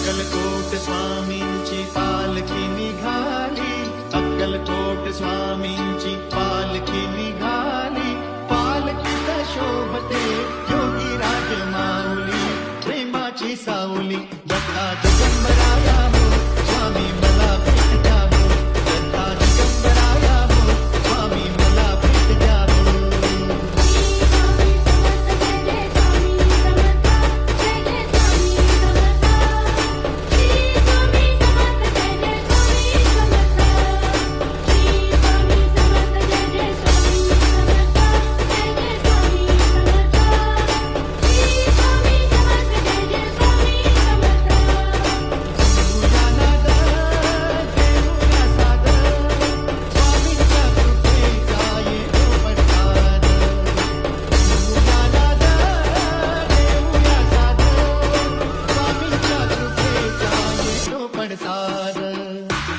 अक्कलकोट स्वामींची पालखी निघाली, अक्कलकोट स्वामींची पालखी निघाली. पालखीत शोभते योगी राज माऊली, प्रेमाची सावली दत्ता दिगंबराया हो स्वामी मला भेट द्या हो, दत्ता दिगंबराया हो स्वामी मला भेट द्या हो. पडसाद